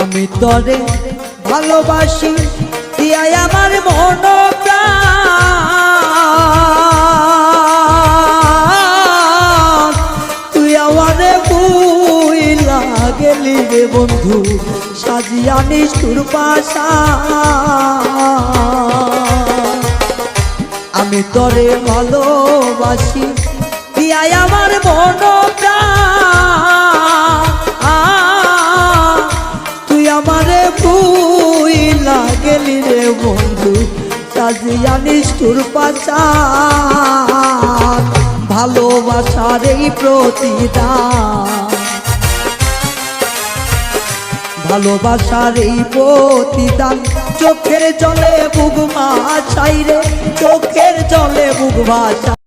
আমি তরে ভালোবাসি দিয়াই আমার মন প্রাণ, তুই আমারে ভুইলা গেলি রে বন্ধু সাজিয়া নিষ্ঠুর পাশা। আমি তরে ভালোবাসি দিয়াই আমার মন প্রাণ, তুই আমারে ভুইলা গেলি রে বন্ধু সাজিয়া নিষ্ঠুর পাশা। ভালোবাসার এই প্রতিদান, ভালোবাসার এই প্রতিদান, চোখের জলে বুক ভাসাই রে, চোখের জলে বুক ভাসাই।